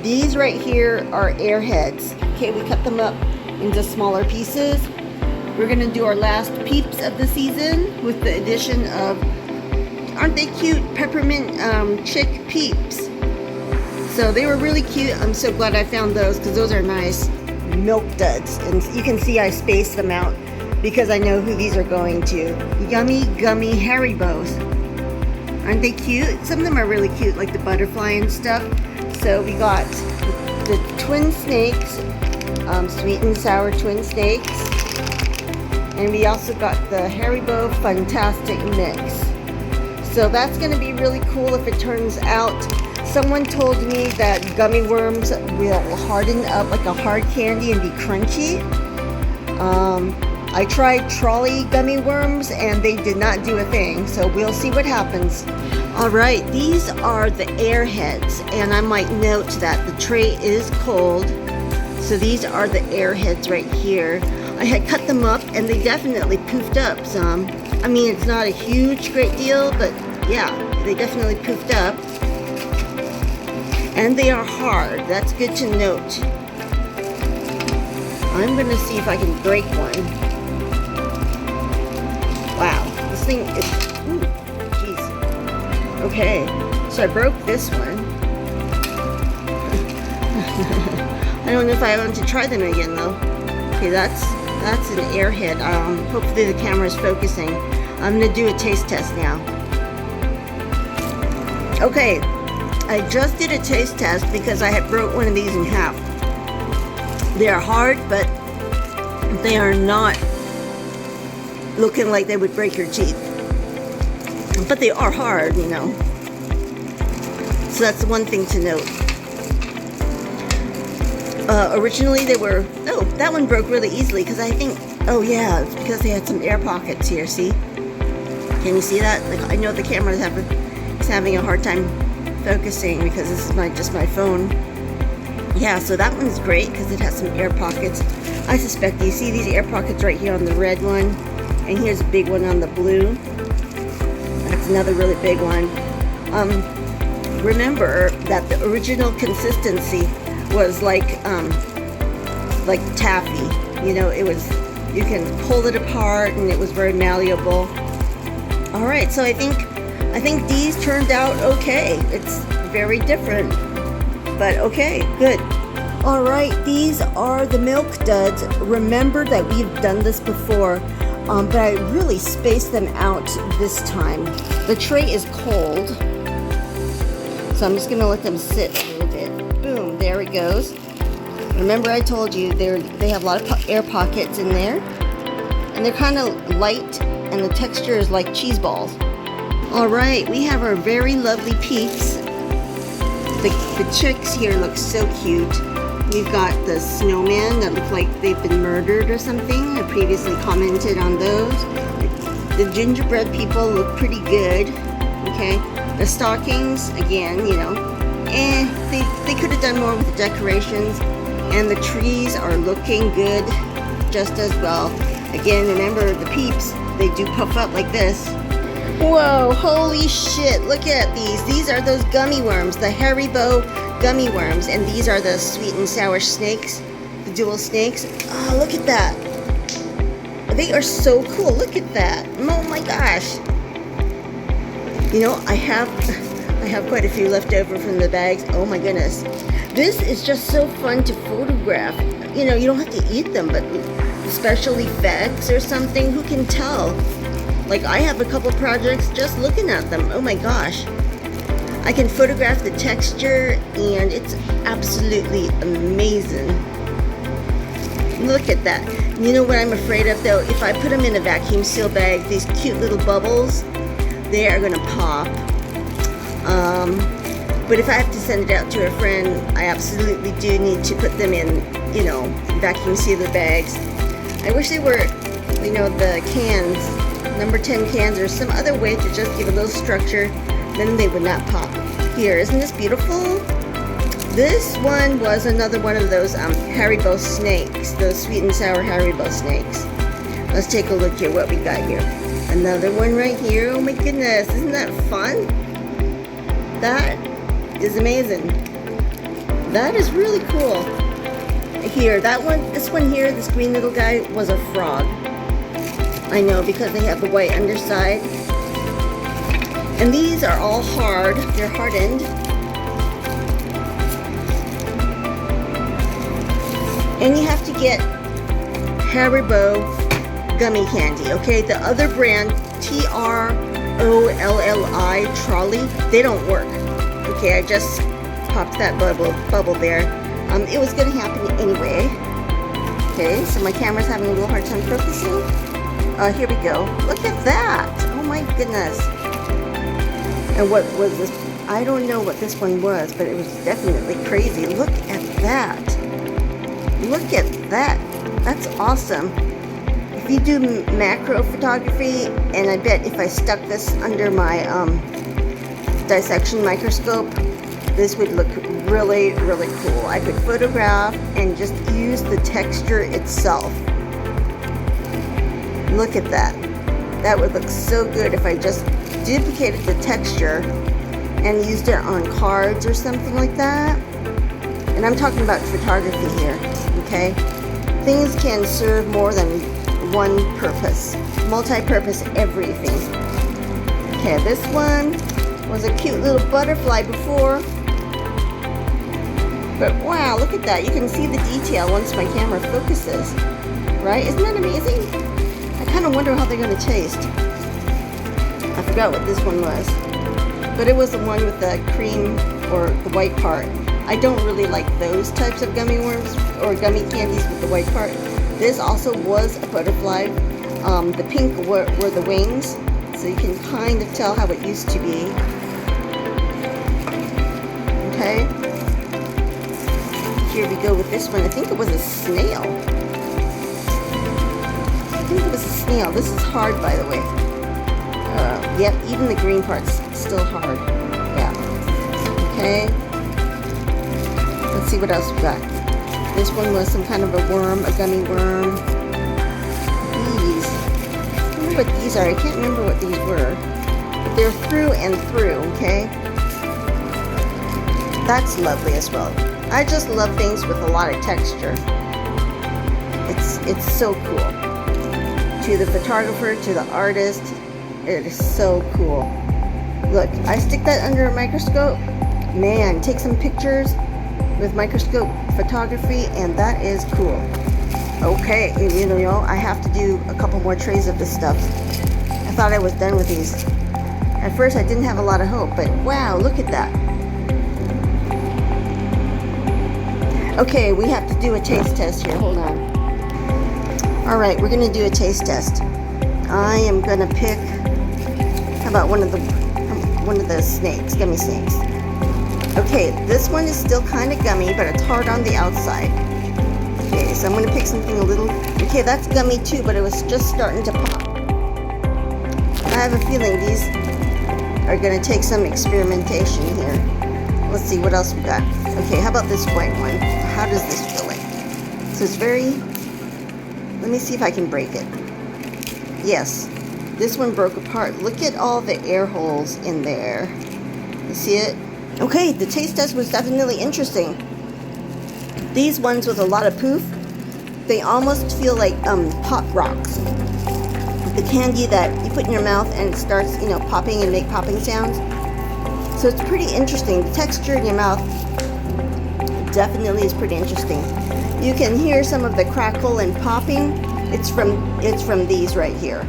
These right here are airheads. Okay, we cut them up into smaller pieces. We're gonna do our last peeps of the season with the addition of, aren't they cute, peppermint chick peeps. So they were really cute. I'm so glad I found those because those are nice milk duds. And you can see I spaced them out because I know who these are going to. Yummy Gummy Haribos. Aren't they cute? Some of them are really cute, like the butterfly and stuff. So we got the twin snakes, sweet and sour twin snakes. And we also got the Haribo Fantastic Mix. So that's gonna be really cool if it turns out. Someone told me that gummy worms will harden up like a hard candy and be crunchy. I tried trolley gummy worms and they did not do a thing, so we'll see what happens. All right, these are the airheads, and I might note that the tray is cold. So these are the airheads right here. I had cut them up and they definitely poofed up some. I mean, it's not a huge great deal, but yeah, they definitely poofed up. And they are hard, that's good to note. I'm gonna see if I can break one. Wow, this thing is, ooh, jeez. Okay, so I broke this one. I don't know if I want to try them again though. Okay, that's an airhead. Hopefully the camera is focusing. I'm gonna do a taste test now. Okay, I just did a taste test because I had broke one of these in half. They are hard, but they are not looking like they would break your teeth. But they are hard, you know. So that's one thing to note. Originally they were, oh, that one broke really easily because I think, oh yeah, it's because they had some air pockets here, see? Can you see that? Like, I know the camera is having a hard time focusing because this is just my phone. Yeah, so that one's great because it has some air pockets. I suspect you see these air pockets right here on the red one, and here's a big one on the blue. That's another really big one. Remember that the original consistency was like taffy. You know, it was, you can pull it apart and it was very malleable. All right, so I think these turned out okay. It's very different, but okay, good. All right, these are the milk duds. Remember that we've done this before, but I really spaced them out this time. The tray is cold, so I'm just gonna let them sit a little bit. Boom, there it goes. Remember I told you they have a lot of air pockets in there, and they're kind of light, and the texture is like cheese balls. All right, we have our very lovely peeps. The chicks here look so cute. We've got the snowman that look like they've been murdered or something. I previously commented on those. The gingerbread people look pretty good. Okay, the stockings, again, you know, they could have done more with the decorations. And the trees are looking good just as well. Again, remember the peeps, they do puff up like this. Whoa, holy shit, look at these. These are those gummy worms, the Haribo gummy worms, and these are the sweet and sour snakes, the dual snakes. Oh, look at that. They are so cool, look at that. Oh my gosh. You know, I have quite a few left over from the bags. Oh my goodness. This is just so fun to photograph. You know, you don't have to eat them, but special effects or something, who can tell? Like, I have a couple projects just looking at them. Oh my gosh. I can photograph the texture and it's absolutely amazing. Look at that. You know what I'm afraid of though? If I put them in a vacuum seal bag, these cute little bubbles, they are gonna pop. But if I have to send it out to a friend, I absolutely do need to put them in, you know, vacuum sealer bags. I wish they were, you know, the cans, number 10 cans, or some other way to just give a little structure, then they would not pop. Here, isn't this beautiful? This one was another one of those Haribo snakes, those sweet and sour Haribo snakes. Let's take a look here what we got here. Another one right here. Oh my goodness, isn't that fun? That is amazing. That is really cool. Here, this one here, this green little guy was a frog. I know, because they have the white underside. And these are all hard. They're hardened. And you have to get Haribo gummy candy, okay? The other brand, Trolli, Trolley, they don't work. Okay, I just popped that bubble there. It was gonna happen anyway. Okay, so my camera's having a little hard time focusing. Here we go. Look at that. Oh my goodness. And what was this? I don't know what this one was, but it was definitely crazy. Look at that. Look at that. That's awesome. If you do macro photography, and I bet if I stuck this under my dissection microscope, this would look really, really cool. I could photograph and just use the texture itself. Look at that. That would look so good if I just duplicated the texture and used it on cards or something like that. And I'm talking about photography here, okay? Things can serve more than one purpose. Multi-purpose everything. Okay, this one was a cute little butterfly before. But wow, look at that. You can see the detail once my camera focuses. Right? Isn't that amazing? I kind of wonder how they're going to taste. I forgot what this one was. But it was the one with the cream or the white part. I don't really like those types of gummy worms or gummy candies with the white part. This also was a butterfly. The pink were the wings. So you can kind of tell how it used to be. Okay. Here we go with this one. I think it was a snail. I think it was a snail. This is hard, by the way. Yep, even the green part's still hard. Yeah. Okay. Let's see what else we got. This one was some kind of a worm, a gummy worm. These. I don't know what these are. I can't remember what these were. But they're through and through, okay? That's lovely as well. I just love things with a lot of texture. It's so cool. To the photographer, to the artist, it is so cool. Look, I stick that under a microscope. Man, take some pictures with microscope photography, and that is cool. Okay, you know, I have to do a couple more trays of this stuff. I thought I was done with these. At first, I didn't have a lot of hope, but wow, look at that. Okay, we have to do a taste test here. Hold on. All right, we're gonna do a taste test. I am gonna pick. How about one of the snakes, gummy snakes? Okay, this one is still kind of gummy, but it's hard on the outside. Okay, so I'm gonna pick something a little. Okay, that's gummy too, but it was just starting to pop. I have a feeling these are gonna take some experimentation here. Let's see what else we got. Okay, how about this white one? How does this feel like? So it's very, let me see if I can break it. Yes, this one broke apart. Look at all the air holes in there. You see it? Okay, the taste test was definitely interesting. These ones with a lot of poof, they almost feel like pop rocks. The candy that you put in your mouth and it starts, you know, popping and make popping sounds. So it's pretty interesting. The texture in your mouth definitely is pretty interesting. You can hear some of the crackle and popping. It's from these right here.